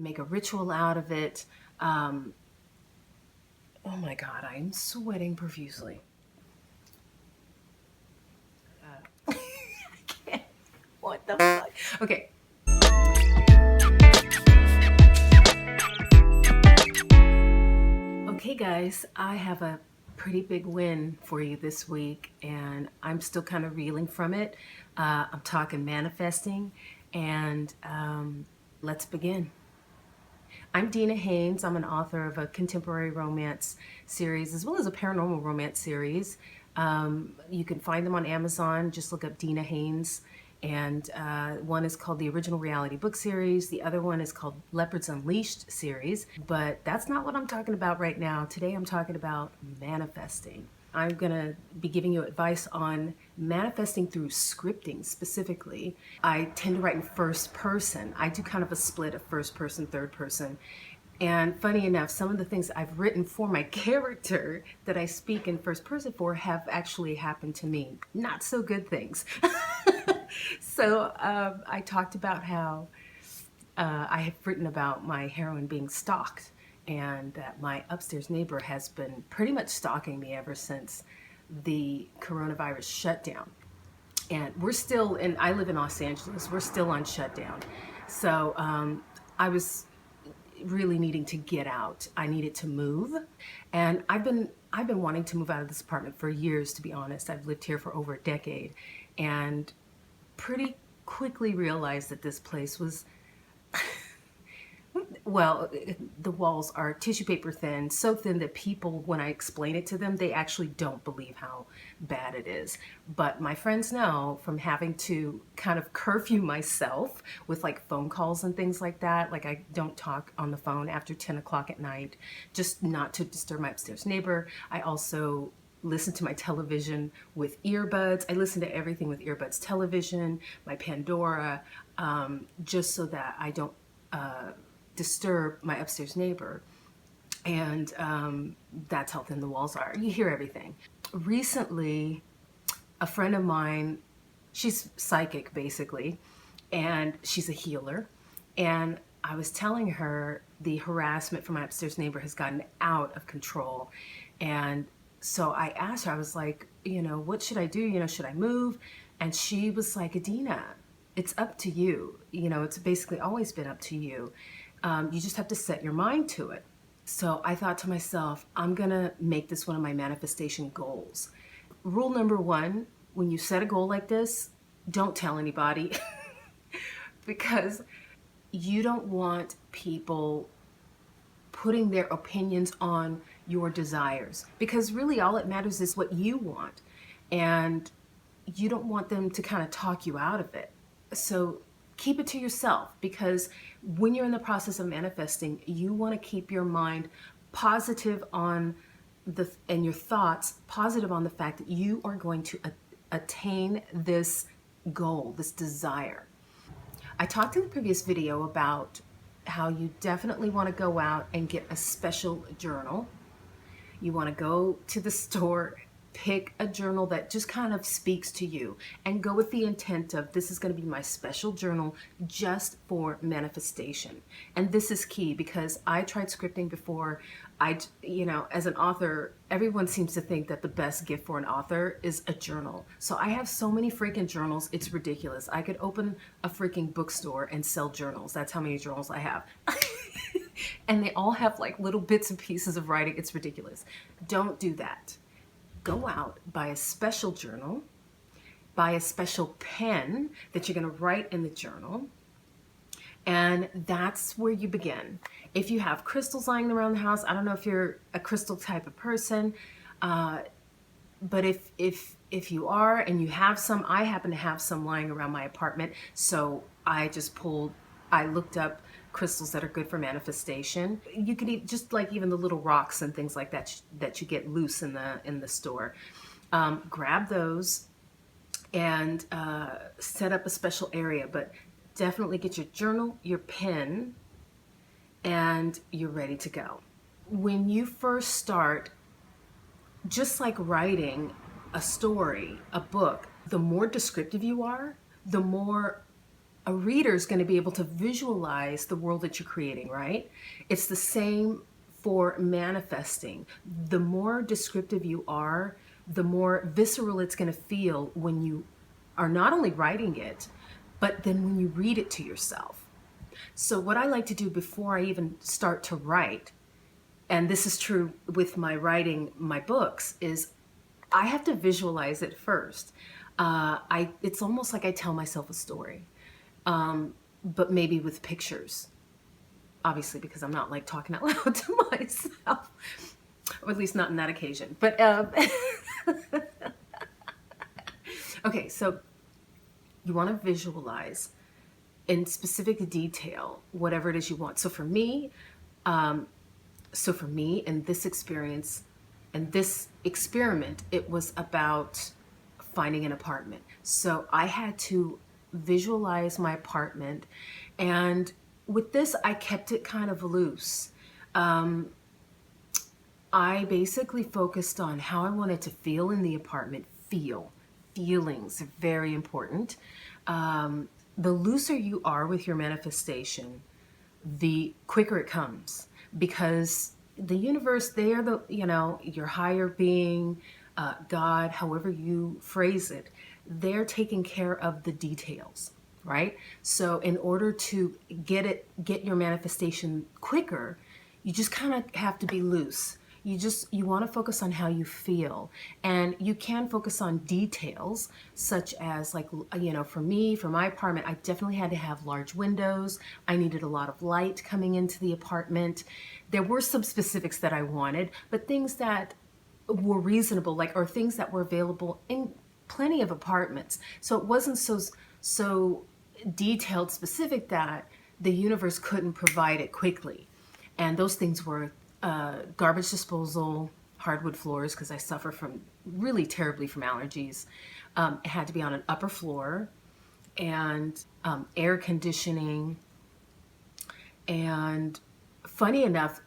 make a ritual out of it. Oh my God, I'm sweating profusely. I can't. What the fuck? Okay. Okay, guys, I have a pretty big win for you this week, and I'm still kind of reeling from it. I'm talking manifesting, and let's begin. I'm Dina Haynes. I'm an author of a contemporary romance series as well as a paranormal romance series. You can find them on Amazon. Just look up Dina Haynes. And one is called the Original Reality Book Series. The other one is called Leopards Unleashed series. But that's not what I'm talking about right now. Today I'm talking about manifesting. I'm going to be giving you advice on manifesting through scripting specifically. I tend to write in first person. I do kind of a split of first person, third person. And funny enough, some of the things I've written for my character that I speak in first person for have actually happened to me. Not so good things. So I talked about how I have written about my heroine being stalked, and that my upstairs neighbor has been pretty much stalking me ever since the coronavirus shutdown. And we're still in, I live in Los Angeles, we're still on shutdown. So I was really needing to get out. I needed to move. And I've been wanting to move out of this apartment for years, to be honest. I've lived here for over a decade, and pretty quickly realized that this place was well, the walls are tissue paper thin, so thin that people, when I explain it to them, they actually don't believe how bad it is. But my friends know from having to kind of curfew myself with like phone calls and things like that. Like I don't talk on the phone after 10 o'clock at night, just not to disturb my upstairs neighbor. I also listen to my television with earbuds. I listen to everything with earbuds, television, my Pandora, just so that I don't disturb my upstairs neighbor. And that's how thin the walls are. You hear everything. Recently, a friend of mine, she's psychic basically, and she's a healer. And I was telling her the harassment from my upstairs neighbor has gotten out of control. And so I asked her, I was like, what should I do? Should I move? And she was like, Dina, it's up to you. It's basically always been up to you. You just have to set your mind to it. So I thought to myself, I'm gonna make this one of my manifestation goals. Rule number one, when you set a goal like this, don't tell anybody because you don't want people putting their opinions on your desires, because really all it matters is what you want, and you don't want them to kind of talk you out of it. So keep it to yourself, because when you're in the process of manifesting, you want to keep your mind positive on and your thoughts positive on the fact that you are going to attain this goal, this desire. I talked in the previous video about how you definitely want to go out and get a special journal. You want to go to the store, pick a journal that just kind of speaks to you, and go with the intent of, this is going to be my special journal just for manifestation. And this is key, because I tried scripting before. As an author, everyone seems to think that the best gift for an author is a journal. So I have so many freaking journals, it's ridiculous. I could open a freaking bookstore and sell journals. That's how many journals I have. And they all have like little bits and pieces of writing. It's ridiculous. Don't do that. Go out, buy a special journal, buy a special pen that you're going to write in the journal, and that's where you begin. If you have crystals lying around the house, I don't know if you're a crystal type of person, but if you are and you have some, I happen to have some lying around my apartment, so I looked up crystals that are good for manifestation. You could eat just like even the little rocks and things like that that you get loose in the store. Grab those and set up a special area, but definitely get your journal, your pen, and you're ready to go. When you first start, just like writing a story, a book, the more descriptive you are, the more a reader is going to be able to visualize the world that you're creating, right? It's the same for manifesting. The more descriptive you are, the more visceral it's going to feel when you are not only writing it, but then when you read it to yourself. So, what I like to do before I even start to write, and this is true with my writing my books, is I have to visualize it first. It's almost like I tell myself a story, but maybe with pictures, obviously, because I'm not like talking out loud to myself, or at least not in that occasion. But okay, so you want to visualize in specific detail whatever it is you want. So for me, in this experience, and this experiment, it was about finding an apartment. So I had to visualize my apartment, and with this, I kept it kind of loose. I basically focused on how I wanted to feel in the apartment. Feelings are very important. The looser you are with your manifestation, the quicker it comes, because the universe, they are your higher being, God, however you phrase it, they're taking care of the details, right? So in order to get your manifestation quicker, you just kind of have to be loose. You want to focus on how you feel, and you can focus on details such as, like, for me, for my apartment, I definitely had to have large windows. I needed a lot of light coming into the apartment. There were some specifics that I wanted, but things that were reasonable, like, or things that were available in plenty of apartments. So it wasn't so detailed, specific that the universe couldn't provide it quickly. And those things were garbage disposal, hardwood floors, because I suffer from really terribly from allergies. It had to be on an upper floor, and air conditioning. And funny enough,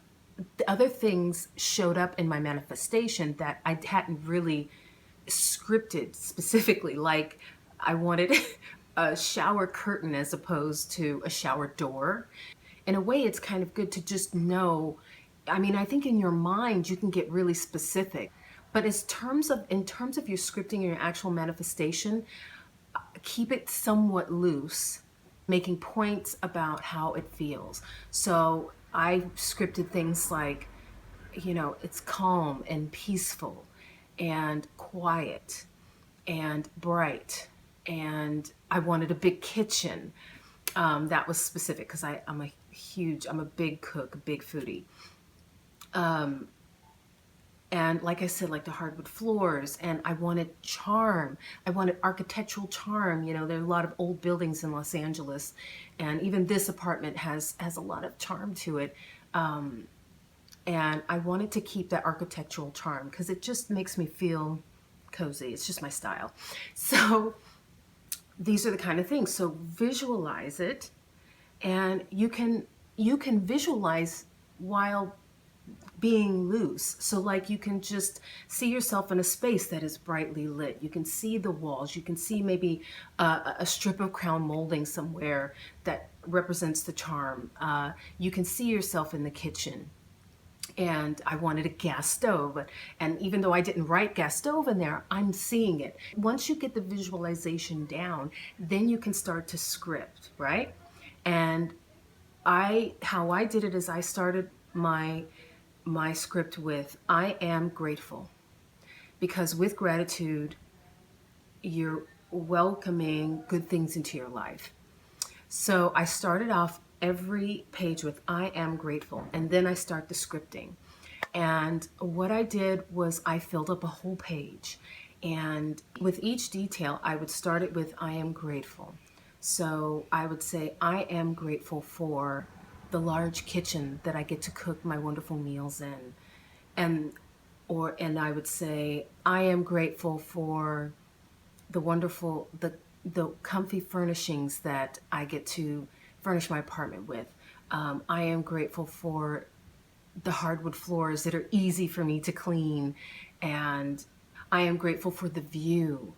the other things showed up in my manifestation that I hadn't really scripted specifically. Like, I wanted a shower curtain as opposed to a shower door. In a way, it's kind of good to just know. I mean, I think in your mind you can get really specific, but in terms of your scripting and your actual manifestation, keep it somewhat loose, making points about how it feels. So I scripted things like, it's calm and peaceful and quiet and bright. And I wanted a big kitchen. That was specific because I'm a big cook, a big foodie. And like I said, like the hardwood floors, and I wanted charm. I wanted architectural charm. There are a lot of old buildings in Los Angeles, and even this apartment has a lot of charm to it. And I wanted to keep that architectural charm because it just makes me feel cozy. It's just my style. So these are the kind of things. So visualize it, and you can visualize while being loose. So, like, you can just see yourself in a space that is brightly lit. You can see the walls. You can see maybe a strip of crown molding somewhere that represents the charm. You can see yourself in the kitchen. And I wanted a gas stove. And even though I didn't write gas stove in there, I'm seeing it. Once you get the visualization down, then you can start to script, right? And how I did it is I started my script with, I am grateful. Because with gratitude, you're welcoming good things into your life. So I started off every page with, I am grateful. And then I start the scripting. And what I did was I filled up a whole page. And with each detail, I would start it with, I am grateful. So I would say, I am grateful for the large kitchen that I get to cook my wonderful meals in. And I would say, I am grateful for the wonderful, the comfy furnishings that I get to furnish my apartment with. I am grateful for the hardwood floors that are easy for me to clean. And I am grateful for the view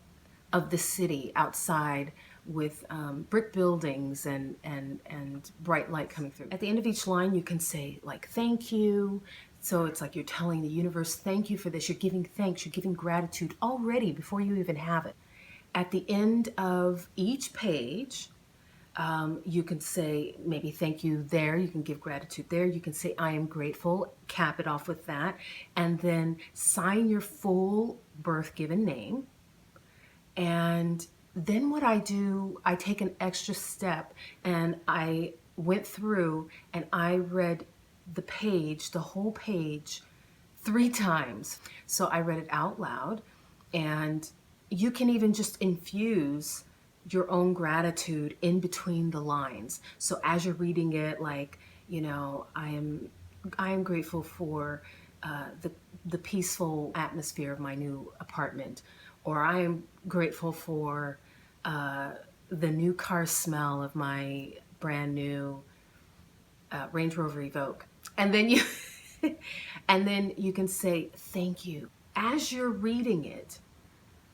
of the city outside with brick buildings and bright light coming through. At the end of each line, you can say like, thank you. So it's like you're telling the universe, thank you for this. You're giving thanks, you're giving gratitude already before you even have it. At the end of each page, you can say maybe thank you there. You can give gratitude there. You can say I am grateful, cap it off with that, and then sign your full birth given name. And then what I do, I take an extra step and I went through and I read the page, the whole page, 3 times. So I read it out loud, and you can even just infuse your own gratitude in between the lines. So as you're reading it, like, I am grateful for the peaceful atmosphere of my new apartment, or I am grateful for the new car smell of my brand new Range Rover Evoque. And then you and then you can say thank you. As you're reading it,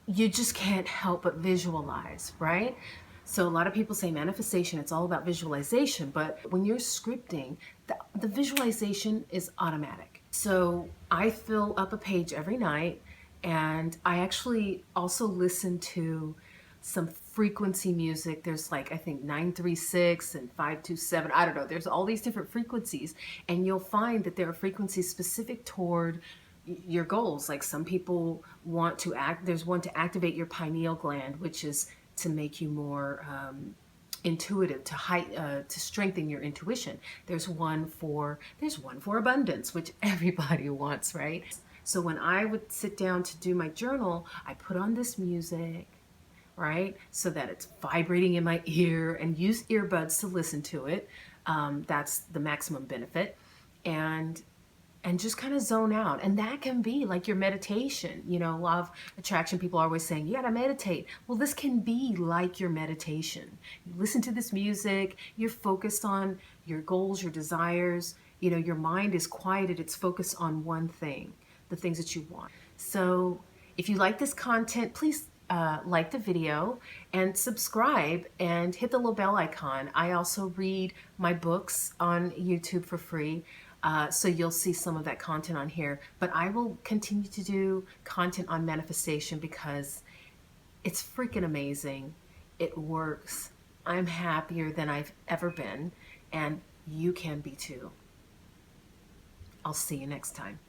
you just can't help but visualize, right? So a lot of people say manifestation, it's all about visualization, but when you're scripting, the visualization is automatic. So I fill up a page every night, and I actually also listen to some frequency music. There's like, I think 936 and 527. I don't know. There's all these different frequencies, and you'll find that there are frequencies specific toward your goals. Like some people want to there's one to activate your pineal gland, which is to make you more intuitive, to strengthen your intuition. There's one for abundance, which everybody wants, right? So when I would sit down to do my journal, I put on this music, right? So that it's vibrating in my ear, and use earbuds to listen to it. That's the maximum benefit. And just kind of zone out. And that can be like your meditation. Law of attraction, people are always saying, you gotta meditate. Well, this can be like your meditation. You listen to this music, you're focused on your goals, your desires. Your mind is quieted, it's focused on one thing, the things that you want. So if you like this content, please like the video and subscribe and hit the little bell icon. I also read my books on YouTube for free. So you'll see some of that content on here, but I will continue to do content on manifestation because it's freaking amazing. It works. I'm happier than I've ever been, and you can be too. I'll see you next time.